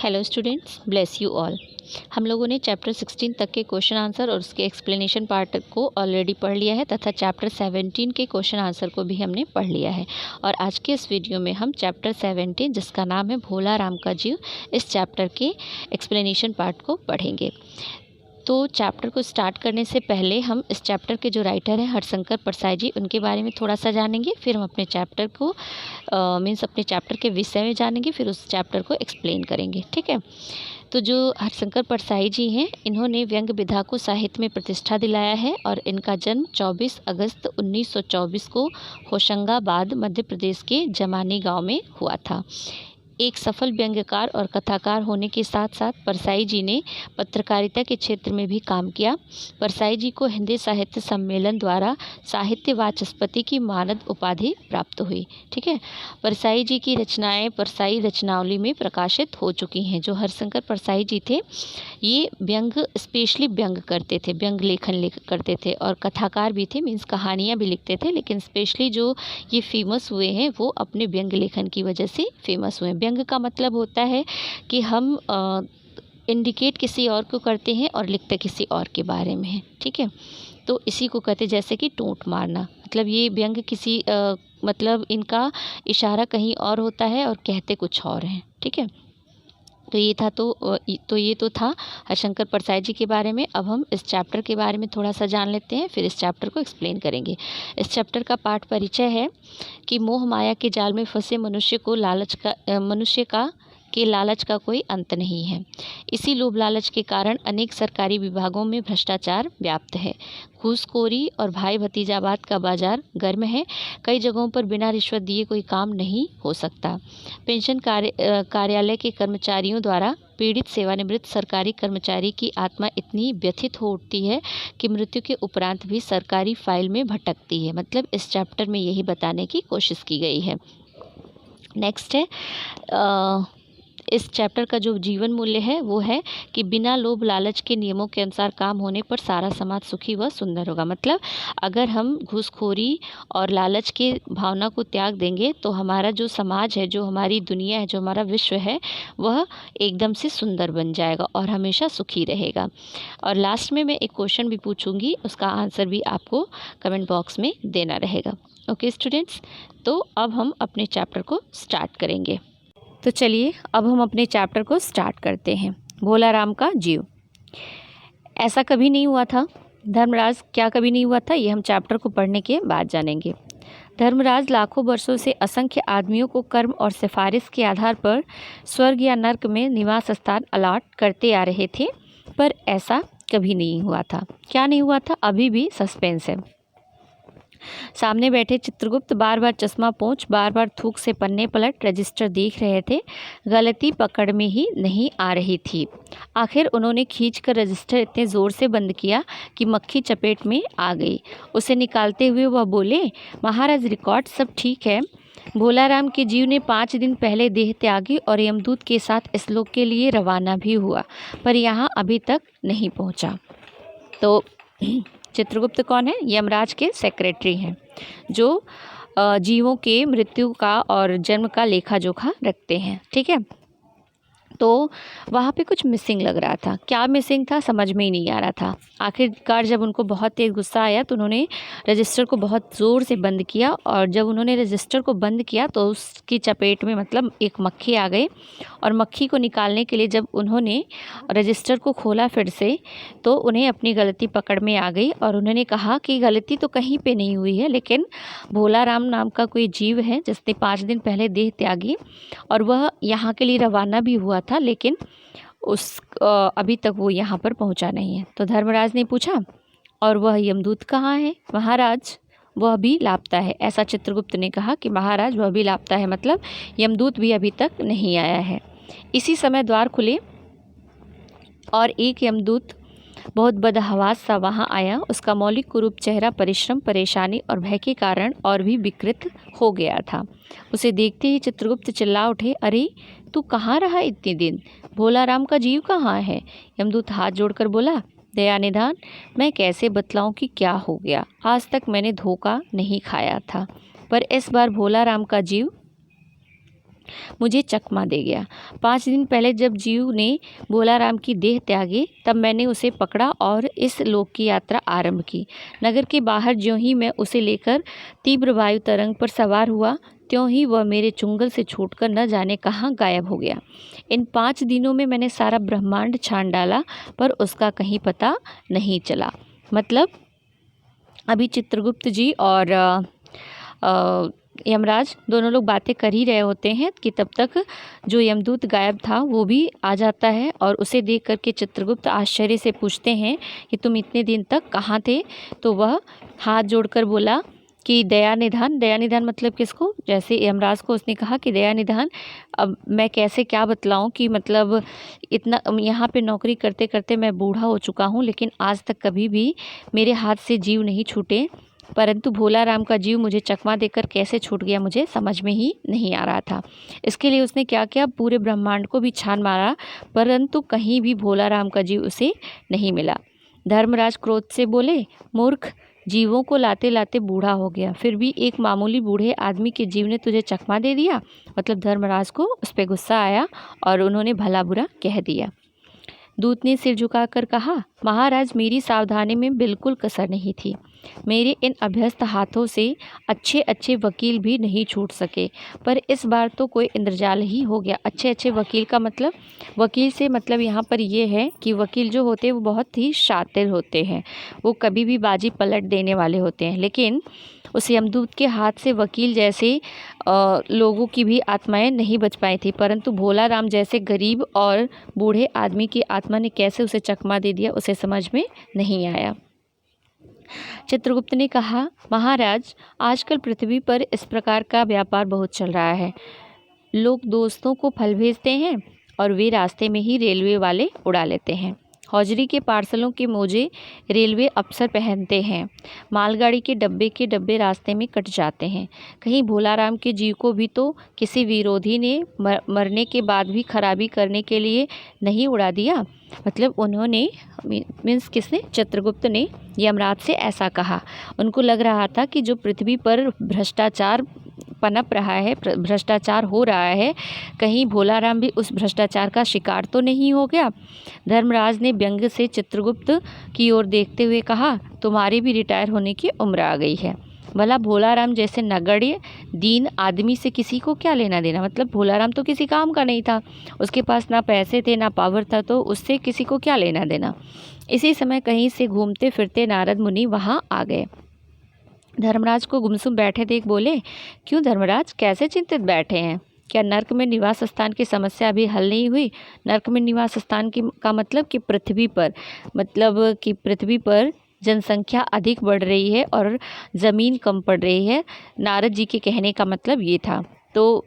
Hello students, bless you all. हम लोगों ने चैप्टर 16 तक के क्वेश्चन आंसर और उसके एक्सप्लेनेशन पार्ट को ऑलरेडी पढ़ लिया है तथा चैप्टर 17 के क्वेश्चन आंसर को भी हमने पढ़ लिया है। और आज के इस वीडियो में हम चैप्टर 17 जिसका नाम है भोला राम का जीव, इस चैप्टर के एक्सप्लेनेशन पार्ट को पढ़ेंगे। तो चैप्टर को स्टार्ट करने से पहले हम इस चैप्टर के जो राइटर हैं हरिशंकर परसाई जी, उनके बारे में थोड़ा सा जानेंगे। फिर हम अपने चैप्टर को अपने चैप्टर के विषय में जानेंगे, फिर उस चैप्टर को एक्सप्लेन करेंगे। ठीक है। तो जो हरिशंकर परसाई जी हैं, इन्होंने व्यंग्य विधा को साहित्य में प्रतिष्ठा दिलाया है और इनका जन्म 24 अगस्त 1924 को होशंगाबाद मध्य प्रदेश के जमानी गांव में हुआ था। एक सफल व्यंग्यकार और कथाकार होने के साथ साथ परसाई जी ने पत्रकारिता के क्षेत्र में भी काम किया। परसाई जी को हिंदी साहित्य सम्मेलन द्वारा साहित्य वाचस्पति की मानद उपाधि प्राप्त हुई। ठीक है। परसाई जी की रचनाएं परसाई रचनावली में प्रकाशित हो चुकी हैं। जो हरिशंकर परसाई जी थे, ये व्यंग स्पेशली व्यंग करते थे, व्यंग लेखन करते थे और कथाकार भी थे, मीन्स कहानियाँ भी लिखते थे। लेकिन स्पेशली जो ये फेमस हुए हैं वो अपने व्यंग लेखन की वजह से फेमस हुए हैं। व्यंग का मतलब होता है कि हम इंडिकेट किसी और को करते हैं और लिखते किसी और के बारे में हैं। ठीक है। तो इसी को कहते हैं, जैसे कि टोंट मारना, मतलब ये व्यंग किसी मतलब इनका इशारा कहीं और होता है और कहते कुछ और हैं। ठीक है। तो ये था हरिशंकर परसाई जी के बारे में। अब हम इस चैप्टर के बारे में थोड़ा सा जान लेते हैं, फिर इस चैप्टर को एक्सप्लेन करेंगे। इस चैप्टर का पाठ परिचय है कि मोह माया के जाल में फंसे मनुष्य के लालच का कोई अंत नहीं है। इसी लोभ लालच के कारण अनेक सरकारी विभागों में भ्रष्टाचार व्याप्त है। घूसखोरी और भाई भतीजावाद का बाजार गर्म है। कई जगहों पर बिना रिश्वत दिए कोई काम नहीं हो सकता। पेंशन कार्यालय के कर्मचारियों द्वारा पीड़ित सेवानिवृत्त सरकारी कर्मचारी की आत्मा इतनी व्यथित हो उठती है कि मृत्यु के उपरांत भी सरकारी फाइल में भटकती है। मतलब इस चैप्टर में यही बताने की कोशिश की गई है। नेक्स्ट है इस चैप्टर का जो जीवन मूल्य है वो है कि बिना लोभ लालच के नियमों के अनुसार काम होने पर सारा समाज सुखी व सुंदर होगा। मतलब अगर हम घूसखोरी और लालच के भावना को त्याग देंगे तो हमारा जो समाज है, जो हमारी दुनिया है, जो हमारा विश्व है, वह एकदम से सुंदर बन जाएगा और हमेशा सुखी रहेगा। और लास्ट में मैं एक क्वेश्चन भी पूछूंगी, उसका आंसर भी आपको कमेंट बॉक्स में देना रहेगा। ओके स्टूडेंट्स, तो अब हम अपने चैप्टर को स्टार्ट करेंगे। तो चलिए अब हम अपने चैप्टर को स्टार्ट करते हैं। भोला राम का जीव। ऐसा कभी नहीं हुआ था धर्मराज, क्या कभी नहीं हुआ था, ये हम चैप्टर को पढ़ने के बाद जानेंगे। धर्मराज लाखों वर्षों से असंख्य आदमियों को कर्म और सिफारिश के आधार पर स्वर्ग या नर्क में निवास स्थान अलॉट करते आ रहे थे, पर ऐसा कभी नहीं हुआ था। क्या नहीं हुआ था, अभी भी सस्पेंस है। सामने बैठे चित्रगुप्त बार बार चश्मा पोंछ, बार बार थूक से पन्ने पलट रजिस्टर देख रहे थे। गलती पकड़ में ही नहीं आ रही थी। आखिर उन्होंने खींचकर रजिस्टर इतने ज़ोर से बंद किया कि मक्खी चपेट में आ गई। उसे निकालते हुए वह बोले, महाराज रिकॉर्ड सब ठीक है। भोला राम के जीव ने 5 दिन पहले देह त्यागी और यमदूत के साथ इस लोक के लिए रवाना भी हुआ, पर यहाँ अभी तक नहीं पहुँचा। तो चित्रगुप्त कौन है? यमराज के सेक्रेटरी हैं, जो जीवों के मृत्यु का और जन्म का लेखा जोखा रखते हैं। ठीक है। तो वहाँ पे कुछ मिसिंग लग रहा था। क्या मिसिंग था समझ में ही नहीं आ रहा था। आखिरकार जब उनको बहुत तेज़ गुस्सा आया तो उन्होंने रजिस्टर को बहुत ज़ोर से बंद किया, और जब उन्होंने रजिस्टर को बंद किया तो उसकी चपेट में मतलब एक मक्खी आ गई। और मक्खी को निकालने के लिए जब उन्होंने रजिस्टर को खोला फिर से, तो उन्हें अपनी गलती पकड़ में आ गई और उन्होंने कहा कि गलती तो कहीं पे नहीं हुई है, लेकिन भोला राम नाम का कोई जीव है जिसने 5 दिन पहले देह त्यागी और वह यहाँ के लिए रवाना भी हुआ था, लेकिन अभी तक वो यहाँ पर पहुँचा नहीं है। तो धर्मराज ने पूछा, और वह यमदूत कहाँ है? महाराज वह भी लापता है। ऐसा चित्रगुप्त ने कहा कि महाराज वह भी लापता है, मतलब यमदूत भी अभी तक नहीं आया है। इसी समय द्वार खुले और एक यमदूत बहुत बदहवास सा वहाँ आया। उसका मौलिक कुरूप चेहरा परिश्रम, परेशानी और भय के कारण और भी विकृत हो गया था। उसे देखते ही चित्रगुप्त चिल्ला उठे, अरे तू कहाँ रहा इतने दिन? भोला राम का जीव कहाँ है? यमदूत हाथ जोड़कर बोला, दया निधान, मैं कैसे बतलाऊं कि क्या हो गया। आज तक मैंने धोखा नहीं खाया था, पर इस बार भोला राम का जीव मुझे चकमा दे गया। 5 दिन पहले जब जीव ने भोलाराम की देह त्यागी, तब मैंने उसे पकड़ा और इस लोक की यात्रा आरंभ की। नगर के बाहर ज्यों ही मैं उसे लेकर तीव्र वायु तरंग पर सवार हुआ, त्यों ही वह मेरे चुंगल से छूटकर न जाने कहाँ गायब हो गया। इन 5 दिनों में मैंने सारा ब्रह्मांड छान डाला, पर उसका कहीं पता नहीं चला। मतलब अभी चित्रगुप्त जी और यमराज दोनों लोग बातें कर ही रहे होते हैं कि तब तक जो यमदूत गायब था वो भी आ जाता है और उसे देख करके चित्रगुप्त आश्चर्य से पूछते हैं कि तुम इतने दिन तक कहाँ थे। तो वह हाथ जोड़कर बोला कि दया निधान मतलब किसको, जैसे यमराज को उसने कहा कि दया निधान, अब मैं कैसे क्या बतलाऊं कि मतलब इतना यहाँ पे नौकरी करते करते मैं बूढ़ा हो चुका हूँ, लेकिन आज तक कभी भी मेरे हाथ से जीव नहीं छूटे, परंतु भोलाराम का जीव मुझे चकमा देकर कैसे छूट गया मुझे समझ में ही नहीं आ रहा था। इसके लिए उसने क्या किया, पूरे ब्रह्मांड को भी छान मारा, परंतु कहीं भी भोलाराम का जीव उसे नहीं मिला। धर्मराज क्रोध से बोले, मूर्ख, जीवों को लाते लाते बूढ़ा हो गया, फिर भी एक मामूली बूढ़े आदमी के जीव ने तुझे चकमा दे दिया। मतलब धर्मराज को उस पर गुस्सा आया और उन्होंने भला बुरा कह दिया। दूत ने सिर झुकाकर कहा, महाराज, मेरी सावधानी में बिल्कुल कसर नहीं थी। मेरे इन अभ्यस्त हाथों से अच्छे अच्छे वकील भी नहीं छूट सके, पर इस बार तो कोई इंद्रजाल ही हो गया। अच्छे अच्छे वकील का मतलब, वकील से मतलब यहाँ पर ये है कि वकील जो होते हैं वो बहुत ही शातिर होते हैं, वो कभी भी बाजी पलट देने वाले होते हैं। लेकिन उस यमदूत के हाथ से वकील जैसे लोगों की भी आत्माएं नहीं बच पाई थी, परंतु भोलाराम जैसे गरीब और बूढ़े आदमी की आत्मा ने कैसे उसे चकमा दे दिया, उसे समझ में नहीं आया। चित्रगुप्त ने कहा, महाराज, आजकल पृथ्वी पर इस प्रकार का व्यापार बहुत चल रहा है। लोग दोस्तों को फल भेजते हैं और वे रास्ते में ही रेलवे वाले उड़ा लेते हैं। हौजरी के पार्सलों के मोजे रेलवे अफसर पहनते हैं। मालगाड़ी के डब्बे रास्ते में कट जाते हैं। कहीं भोलाराम के जीव को भी तो किसी विरोधी ने मरने के बाद भी खराबी करने के लिए नहीं उड़ा दिया। मतलब उन्होंने मीन्स किसने, चित्रगुप्त ने यमराज से ऐसा कहा। उनको लग रहा था कि जो पृथ्वी पर भ्रष्टाचार पनप रहा है, भ्रष्टाचार हो रहा है, कहीं भोलाराम भी उस भ्रष्टाचार का शिकार तो नहीं हो गया। धर्मराज ने व्यंग से चित्रगुप्त की ओर देखते हुए कहा, तुम्हारी भी रिटायर होने की उम्र आ गई है। भला भोलाराम जैसे नगण्य दीन आदमी से किसी को क्या लेना देना। मतलब भोलाराम तो किसी काम का नहीं था, उसके पास ना पैसे थे ना पावर था, तो उससे किसी को क्या लेना देना। इसी समय कहीं से घूमते फिरते नारद मुनि वहाँ आ गए। धर्मराज को गुमसुम बैठे देख बोले, क्यों धर्मराज, कैसे चिंतित बैठे हैं? क्या नर्क में निवास स्थान की समस्या अभी हल नहीं हुई? नर्क में निवास स्थान की का मतलब कि पृथ्वी पर, मतलब कि पृथ्वी पर जनसंख्या अधिक बढ़ रही है और ज़मीन कम पड़ रही है। नारद जी के कहने का मतलब ये था। तो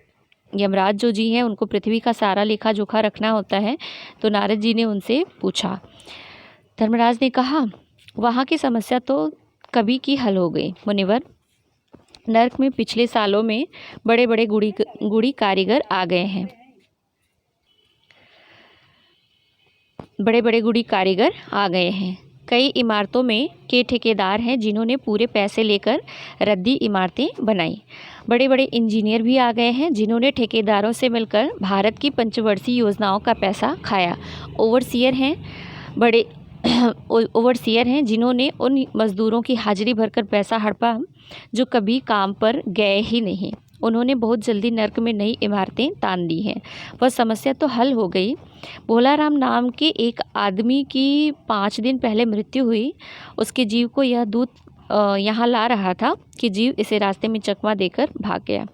यमराज जो जी हैं उनको पृथ्वी का सारा लेखा जोखा रखना होता है, तो नारद जी ने उनसे पूछा। धर्मराज ने कहा, वहाँ की समस्या तो कभी की हल हो गई मुनिवर। नर्क में पिछले सालों में बड़े बड़े गुड़ी कारीगर आ गए हैं। बड़े बड़े गुड़ी कारीगर आ गए हैं। कई इमारतों में के ठेकेदार हैं जिन्होंने पूरे पैसे लेकर रद्दी इमारतें बनाई। बड़े बड़े इंजीनियर भी आ गए हैं जिन्होंने ठेकेदारों से मिलकर भारत की पंचवर्षीय योजनाओं का पैसा खाया। ओवरसीयर हैं, बड़े ओवरसीयर हैं जिन्होंने उन मज़दूरों की हाजिरी भरकर पैसा हड़पा जो कभी काम पर गए ही नहीं। उन्होंने बहुत जल्दी नर्क में नई इमारतें तान दी हैं। वह समस्या तो हल हो गई। भोलाराम नाम के एक आदमी की 5 दिन पहले मृत्यु हुई। उसके जीव को यह दूत यहाँ ला रहा था कि जीव इसे रास्ते में चकमा देकर भाग गया।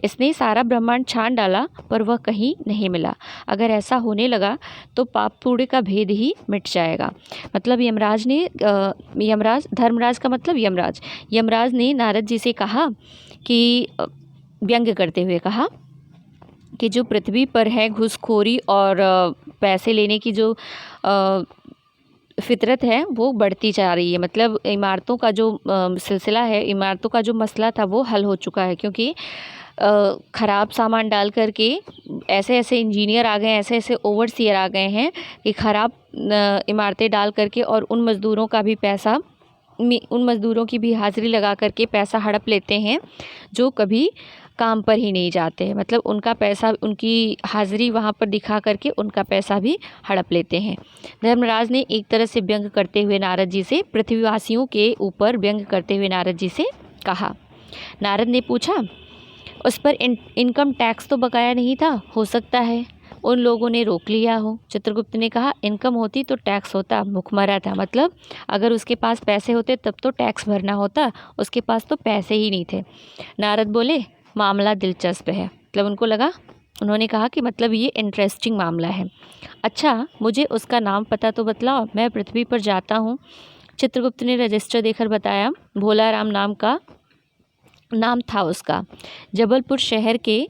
इसने सारा ब्रह्मांड छान डाला, पर वह कहीं नहीं मिला। अगर ऐसा होने लगा तो पाप पुण्य का भेद ही मिट जाएगा। मतलब धर्मराज का मतलब यमराज ने नारद जी से कहा कि व्यंग करते हुए कहा कि जो पृथ्वी पर है घूसखोरी और पैसे लेने की जो फितरत है वो बढ़ती जा रही है। मतलब इमारतों का जो सिलसिला है, इमारतों का जो मसला था वो हल हो चुका है, क्योंकि ख़राब सामान डाल करके ऐसे ऐसे इंजीनियर आ गए, ऐसे ऐसे ओवरसीयर आ गए हैं कि ख़राब इमारतें डाल करके और उन मज़दूरों का भी पैसा, उन मज़दूरों की भी हाज़िरी लगा करके पैसा हड़प लेते हैं जो कभी काम पर ही नहीं जाते, मतलब उनका पैसा, उनकी हाजिरी वहाँ पर दिखा करके उनका पैसा भी हड़प लेते हैं। धर्मराज ने एक तरह से व्यंग करते हुए नारद जी से, पृथ्वीवासियों के ऊपर व्यंग करते हुए नारद जी से कहा। नारद ने पूछा, उस पर इनकम टैक्स तो बकाया नहीं था, हो सकता है उन लोगों ने रोक लिया हो। चित्रगुप्त ने कहा, इनकम होती तो टैक्स होता, भुखमरा था, मतलब अगर उसके पास पैसे होते तब तो टैक्स भरना होता, उसके पास तो पैसे ही नहीं थे। नारद बोले, मामला दिलचस्प है, मतलब उनको लगा, उन्होंने कहा कि मतलब ये इंटरेस्टिंग मामला है। अच्छा, मुझे उसका नाम पता तो बतलाओ, मैं पृथ्वी पर जाता हूँ। चित्रगुप्त ने रजिस्टर देकर बताया, भोलाराम नाम था उसका। जबलपुर शहर के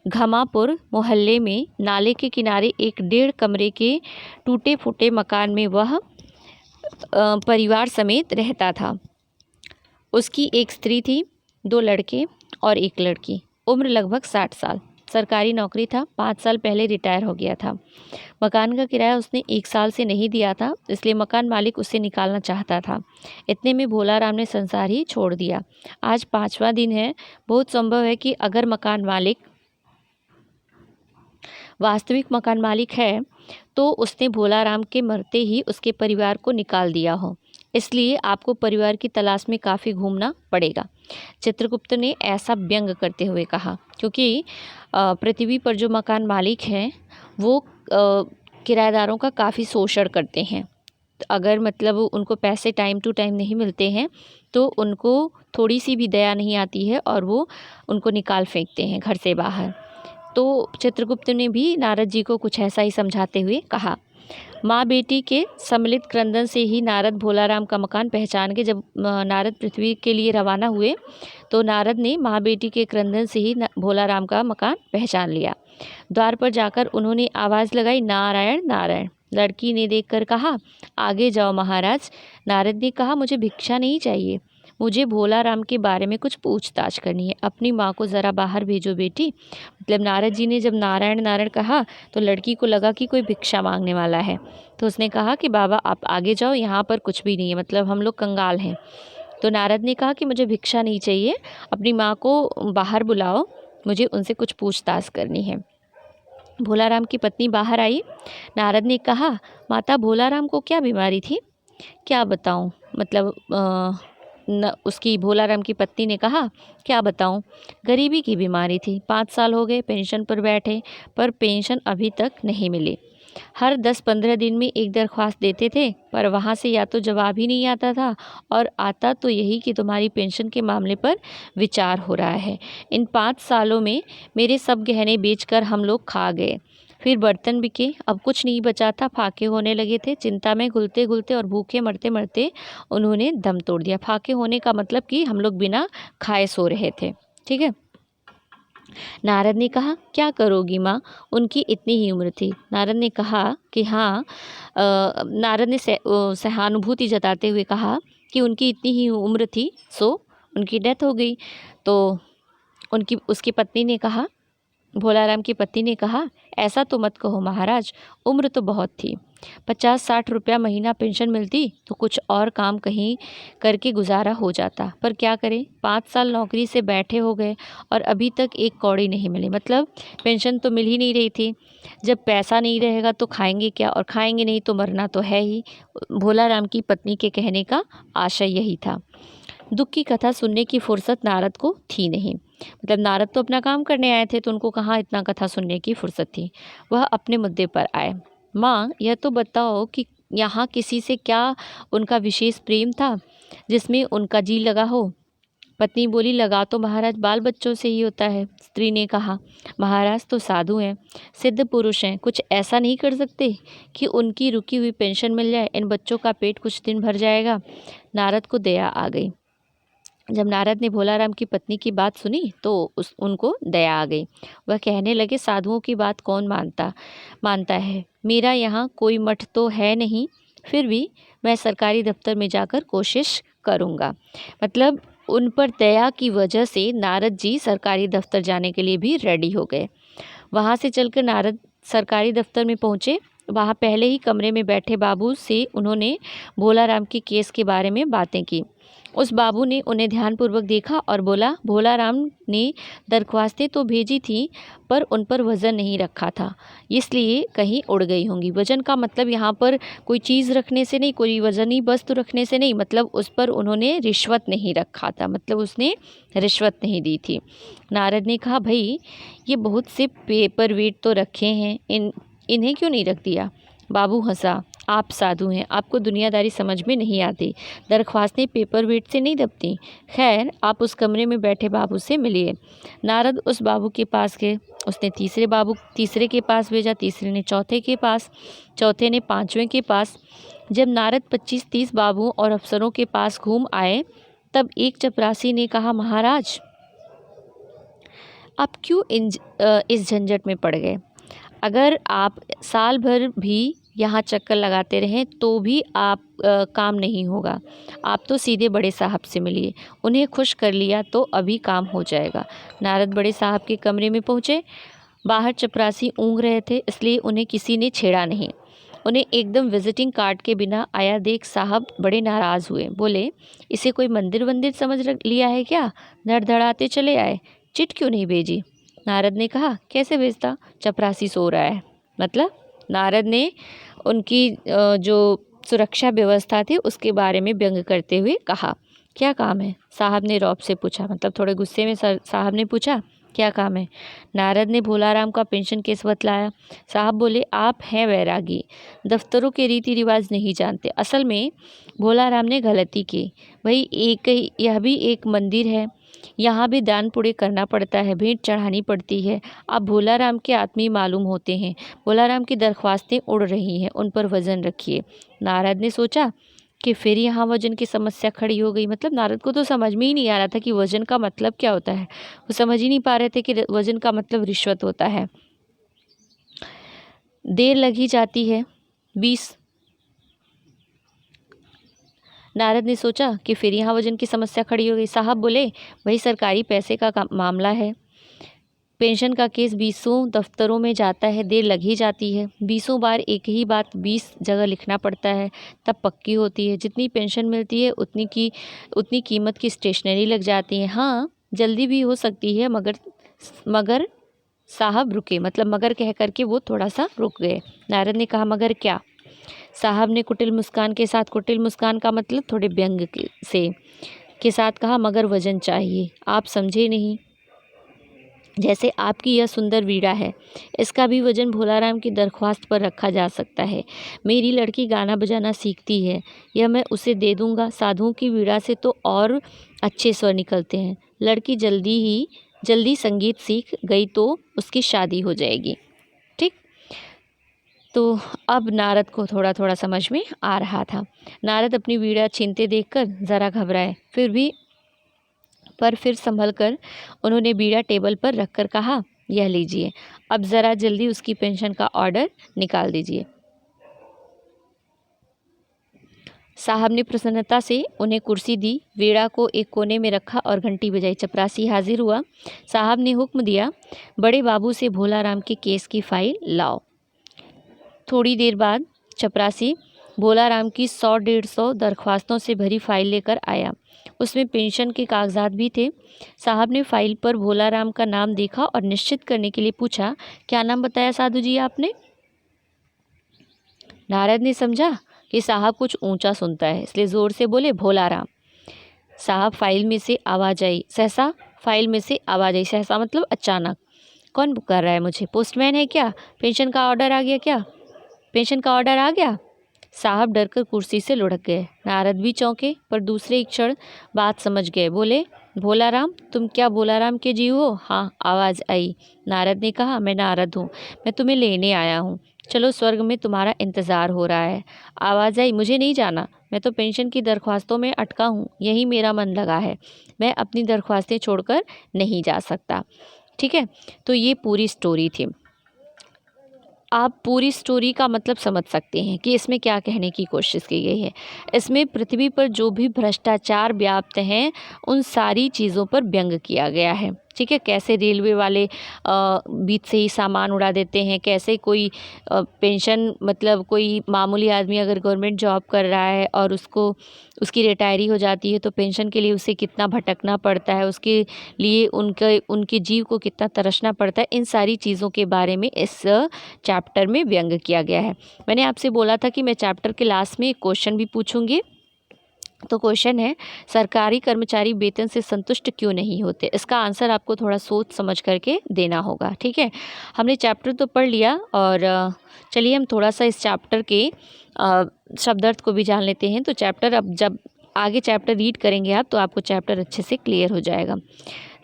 घमापुर मोहल्ले में नाले के किनारे एक 1.5 कमरे के टूटे फूटे मकान में वह परिवार समेत रहता था। उसकी एक स्त्री थी, 2 लड़के और 1 लड़की। उम्र लगभग 60 साल। सरकारी नौकरी था, 5 साल पहले रिटायर हो गया था। मकान का किराया उसने 1 साल से नहीं दिया था, इसलिए मकान मालिक उससे निकालना चाहता था। इतने में भोलाराम ने संसार ही छोड़ दिया। आज 5वां दिन है। बहुत संभव है कि अगर मकान मालिक वास्तविक मकान मालिक है तो उसने भोलाराम के मरते ही उसके परिवार को निकाल दिया हो, इसलिए आपको परिवार की तलाश में काफ़ी घूमना पड़ेगा। चित्रगुप्त ने ऐसा व्यंग करते हुए कहा, क्योंकि पृथ्वी पर जो मकान मालिक हैं वो किराएदारों का काफ़ी शोषण करते हैं। अगर मतलब उनको पैसे टाइम टू टाइम नहीं मिलते हैं तो उनको थोड़ी सी भी दया नहीं आती है और वो उनको निकाल फेंकते हैं घर से बाहर। तो चित्रगुप्त ने भी नारद जी को कुछ ऐसा ही समझाते हुए कहा। माँ बेटी के सम्मिलित क्रंदन से ही नारद भोलाराम का मकान पहचान के जब नारद पृथ्वी के लिए रवाना हुए तो नारद ने माँ बेटी के क्रंदन से ही भोलाराम का मकान पहचान लिया। द्वार पर जाकर उन्होंने आवाज़ लगाई, नारायण नारायण। लड़की ने देखकर कहा, आगे जाओ महाराज। नारद ने कहा, मुझे भिक्षा नहीं चाहिए, मुझे भोलाराम के बारे में कुछ पूछताछ करनी है। अपनी माँ को ज़रा बाहर भेजो बेटी। मतलब नारद जी ने जब नारायण नारायण कहा तो लड़की को लगा कि कोई भिक्षा मांगने वाला है, तो उसने कहा कि बाबा आप आगे जाओ, यहाँ पर कुछ भी नहीं है, मतलब हम लोग कंगाल हैं। तो नारद ने कहा कि मुझे भिक्षा नहीं चाहिए, अपनी माँ को बाहर बुलाओ, मुझे उनसे कुछ पूछताछ करनी है। भोलाराम की पत्नी बाहर आई। नारद ने कहा, माता भोलाराम को क्या बीमारी थी? क्या बताऊं, मतलब उसकी भोलाराम की पत्नी ने कहा, क्या बताऊं, गरीबी की बीमारी थी। 5 साल हो गए पेंशन पर बैठे, पर पेंशन अभी तक नहीं मिली। हर 10-15 दिन में एक दरख्वास्त देते थे, पर वहाँ से या तो जवाब ही नहीं आता था, और आता तो यही कि तुम्हारी पेंशन के मामले पर विचार हो रहा है। इन 5 सालों में मेरे सब गहने बेचकर हम लोग खा गए, फिर बर्तन बिके, अब कुछ नहीं बचा था, फाके होने लगे थे। चिंता में घुलते घुलते और भूखे मरते मरते उन्होंने दम तोड़ दिया। फाके होने का मतलब कि हम लोग बिना खाए सो रहे थे। ठीक है। नारद ने कहा, क्या करोगी माँ, उनकी इतनी ही उम्र थी। नारद ने कहा कि हाँ, नारद ने सहानुभूति जताते हुए कहा कि उनकी इतनी ही उम्र थी, सो उनकी डेथ हो गई। तो उसकी पत्नी ने कहा, भोलाराम की पत्नी ने कहा, ऐसा तो मत कहो महाराज, उम्र तो बहुत थी। 50-60 रुपया महीना पेंशन मिलती तो कुछ और काम कहीं करके गुजारा हो जाता, पर क्या करें, 5 साल नौकरी से बैठे हो गए और अभी तक एक कौड़ी नहीं मिली। मतलब पेंशन तो मिल ही नहीं रही थी। जब पैसा नहीं रहेगा तो खाएंगे क्या, और खाएंगे नहीं तो मरना तो है ही। भोलाराम की पत्नी के कहने का आशय यही था। दुख की कथा सुनने की फुर्सत नारद को थी नहीं। मतलब नारद तो अपना काम करने आए थे, तो उनको कहाँ इतना कथा सुनने की फुर्सत थी। वह अपने मुद्दे पर आए। माँ, यह तो बताओ कि यहाँ किसी से क्या उनका विशेष प्रेम था जिसमें उनका जी लगा हो? पत्नी बोली, लगा तो महाराज बाल बच्चों से ही होता है। स्त्री ने कहा, महाराज तो साधु हैं, सिद्ध पुरुष हैं, कुछ ऐसा नहीं कर सकते कि उनकी रुकी हुई पेंशन मिल जाए, इन बच्चों का पेट कुछ दिन भर जाएगा। नारद को दया आ गई। जब नारद ने भोलाराम की पत्नी की बात सुनी तो उनको दया आ गई। वह कहने लगे, साधुओं की बात कौन मानता है। मेरा यहाँ कोई मठ तो है नहीं, फिर भी मैं सरकारी दफ्तर में जाकर कोशिश करूँगा। मतलब उन पर दया की वजह से नारद जी सरकारी दफ्तर जाने के लिए भी रेडी हो गए। वहाँ से चलकर नारद सरकारी दफ्तर में पहुँचे। वहाँ पहले ही कमरे में बैठे बाबू से उन्होंने भोलाराम की केस के बारे में बातें की। उस बाबू ने उन्हें ध्यानपूर्वक देखा और बोला, भोलाराम ने दरख्वास्तें तो भेजी थी पर उन पर वज़न नहीं रखा था, इसलिए कहीं उड़ गई होंगी। वज़न का मतलब यहाँ पर कोई चीज़ रखने से नहीं, कोई वज़नी वस्तु रखने से नहीं, मतलब उस पर उन्होंने रिश्वत नहीं रखा था, मतलब उसने रिश्वत नहीं दी थी। नारद ने कहा, भाई ये बहुत से पेपर वेट तो रखे हैं, इन्हें क्यों नहीं रख दिया? बाबू हंसा, आप साधु हैं, आपको दुनियादारी समझ में नहीं आती, दरख्वास्तें पेपर वेट से नहीं दबती। खैर, आप उस कमरे में बैठे बाबू से मिलिए। नारद उस बाबू के पास गए। उसने तीसरे के पास भेजा, तीसरे ने चौथे के पास, चौथे ने पांचवें के पास। जब नारद 25-30 बाबुओं और अफसरों के पास घूम आए, तब एक चपरासी ने कहा, महाराज आप क्यों इस झंझट में पड़ गए? अगर आप साल भर भी यहाँ चक्कर लगाते रहें तो भी आप काम नहीं होगा। आप तो सीधे बड़े साहब से मिलिए, उन्हें खुश कर लिया तो अभी काम हो जाएगा। नारद बड़े साहब के कमरे में पहुँचे। बाहर चपरासी ऊँघ रहे थे, इसलिए उन्हें किसी ने छेड़ा नहीं। उन्हें एकदम विजिटिंग कार्ड के बिना आया देख साहब बड़े नाराज़ हुए। बोले, इसे कोई मंदिर वंदिर समझ लिया है क्या? धड़धड़ाते चले आए, चिट क्यों नहीं भेजी? नारद ने कहा, कैसे भेजता? चपरासी सो रहा है। मतलब नारद ने उनकी जो सुरक्षा व्यवस्था थी उसके बारे में व्यंग करते हुए कहा। क्या काम है? साहब ने रौब से पूछा, मतलब थोड़े गुस्से में साहब ने पूछा, क्या काम है? नारद ने भोलाराम का पेंशन केस बतलाया। साहब बोले, आप हैं वैरागी, दफ्तरों के रीति रिवाज नहीं जानते। असल में भोलाराम ने गलती की। भाई यह भी एक मंदिर है, यहाँ भी दान पुण्य करना पड़ता है, भेंट चढ़ानी पड़ती है। आप भोलाराम के आत्मी मालूम होते हैं। भोलाराम की दरख्वास्तें उड़ रही हैं, उन पर वज़न रखिए। नारद ने सोचा कि फिर यहाँ वज़न की समस्या खड़ी हो गई। मतलब नारद को तो समझ में ही नहीं आ रहा था कि वज़न का मतलब क्या होता है। वो समझ ही नहीं पा रहे थे कि वज़न का मतलब रिश्वत होता है। देर लगी जाती है 20। नारद ने सोचा कि फिर यहाँ वज़न की समस्या खड़ी हो गई। साहब बोले, वही सरकारी पैसे का मामला है, पेंशन का केस 20 दफ्तरों में जाता है, देर लग ही जाती है। 20 बार एक ही बात 20 जगह लिखना पड़ता है, तब पक्की होती है। जितनी पेंशन मिलती है उतनी कीमत की स्टेशनरी लग जाती है। हाँ, जल्दी भी हो सकती है, मगर साहब रुके, मतलब मगर कह करके वो थोड़ा सा रुक गए। नारद ने कहा, मगर क्या? साहब ने कुटिल मुस्कान का मतलब थोड़े व्यंग के साथ कहा, मगर वजन चाहिए। आप समझे नहीं। जैसे आपकी यह सुंदर वीणा है, इसका भी वजन भोलाराम की दरख्वास्त पर रखा जा सकता है। मेरी लड़की गाना बजाना सीखती है, यह मैं उसे दे दूंगा। साधुओं की वीणा से तो और अच्छे स्वर निकलते हैं। लड़की जल्दी संगीत सीख गई तो उसकी शादी हो जाएगी। ठीक। तो अब नारद को थोड़ा थोड़ा समझ में आ रहा था। नारद अपनी वीणा छीनते देखकर ज़रा घबराए, फिर संभल कर उन्होंने बीड़ा टेबल पर रखकर कहा, यह लीजिए, अब ज़रा जल्दी उसकी पेंशन का ऑर्डर निकाल दीजिए। साहब ने प्रसन्नता से उन्हें कुर्सी दी, वीड़ा को एक कोने में रखा और घंटी बजाई। चपरासी हाजिर हुआ। साहब ने हुक्म दिया, बड़े बाबू से भोलाराम के केस की फाइल लाओ। थोड़ी देर बाद चपरासी भोलाराम की 100-150 दरख्वास्तों से भरी फाइल लेकर आया। उसमें पेंशन के कागजात भी थे। साहब ने फाइल पर भोलाराम का नाम देखा और निश्चित करने के लिए पूछा, क्या नाम बताया साधु जी आपने? नारद ने समझा कि साहब कुछ ऊंचा सुनता है, इसलिए ज़ोर से बोले, भोलाराम। साहब फाइल में से आवाज़ आई, सहसा मतलब अचानक। कौन पुकार रहा है मुझे? पोस्टमैन है क्या? पेंशन का ऑर्डर आ गया क्या? पेंशन का ऑर्डर आ गया? साहब डरकर कुर्सी से लुढ़क गए। नारद भी चौंके, पर दूसरे एक क्षण बात समझ गए। बोले, भोलाराम, तुम क्या भोलाराम के जीव हो? हाँ, आवाज़ आई। नारद ने कहा, मैं नारद हूँ, मैं तुम्हें लेने आया हूँ। चलो, स्वर्ग में तुम्हारा इंतज़ार हो रहा है। आवाज़ आई, मुझे नहीं जाना, मैं तो पेंशन की दरख्वास्तों में अटका हूँ, यही मेरा मन लगा है, मैं अपनी दरख्वास्तें छोड़कर नहीं जा सकता। ठीक है, तो ये पूरी स्टोरी थी। आप पूरी स्टोरी का मतलब समझ सकते हैं कि इसमें क्या कहने की कोशिश की गई है। इसमें पृथ्वी पर जो भी भ्रष्टाचार व्याप्त हैं, उन सारी चीज़ों पर व्यंग किया गया है। ठीक है, कैसे रेलवे वाले बीच से ही सामान उड़ा देते हैं, कैसे कोई पेंशन मतलब कोई मामूली आदमी अगर गवर्नमेंट जॉब कर रहा है और उसकी रिटायरी हो जाती है तो पेंशन के लिए उसे कितना भटकना पड़ता है, उसके लिए उनके जीव को कितना तरसना पड़ता है, इन सारी चीज़ों के बारे में इस चैप्टर में व्यंग किया गया है। मैंने आपसे बोला था कि मैं चैप्टर के लास्ट में एक क्वेश्चन भी पूछूंगी। तो क्वेश्चन है, सरकारी कर्मचारी वेतन से संतुष्ट क्यों नहीं होते? इसका आंसर आपको थोड़ा सोच समझ करके देना होगा। ठीक है, हमने चैप्टर तो पढ़ लिया और चलिए हम थोड़ा सा इस चैप्टर के शब्दार्थ को भी जान लेते हैं। तो चैप्टर अब जब आगे चैप्टर रीड करेंगे आप तो आपको चैप्टर अच्छे से क्लियर हो जाएगा।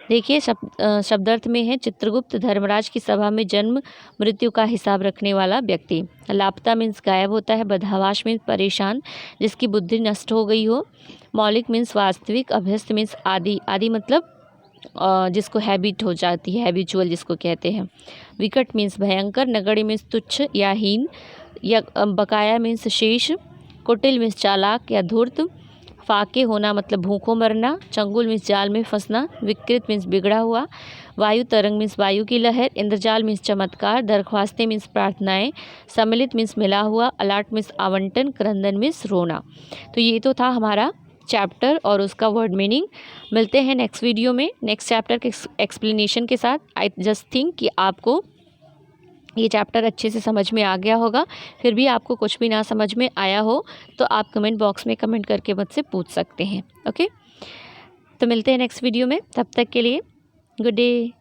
देखिए शब्दार्थ में है, चित्रगुप्त धर्मराज की सभा में जन्म मृत्यु का हिसाब रखने वाला व्यक्ति। लापता मीन्स गायब होता है। बदहवास मीन्स परेशान, जिसकी बुद्धि नष्ट हो गई हो। मौलिक मीन्स वास्तविक। अभ्यस्त मीन्स आदि। आदि मतलब जिसको हैबिट हो जाती है, हैबिचुअल जिसको कहते हैं। विकट मीन्स भयंकर। नगण्य मीन्स तुच्छ या हीन। या बकाया मीन्स शेष। कुटिल मीन्स चालाक या धूर्त। फाके होना मतलब भूखों मरना। चंगुल मीन्स जाल में फंसना। विकृत मीन्स बिगड़ा हुआ। वायु तरंग मीन्स वायु की लहर। इंद्रजाल मीन्स चमत्कार। दरख्वास्तें मीन्स प्रार्थनाएं। सम्मिलित मीन्स मिला हुआ। अलाट मीन्स आवंटन। क्रंदन मीन्स रोना। तो ये तो था हमारा चैप्टर और उसका वर्ड मीनिंग। मिलते हैं नेक्स्ट वीडियो में नेक्स्ट चैप्टर के एक्सप्लेनेशन के साथ। आई जस्ट थिंक कि आपको ये चैप्टर अच्छे से समझ में आ गया होगा। फिर भी आपको कुछ भी ना समझ में आया हो तो आप कमेंट बॉक्स में कमेंट करके मुझसे पूछ सकते हैं। ओके, तो मिलते हैं नेक्स्ट वीडियो में, तब तक के लिए गुड डे।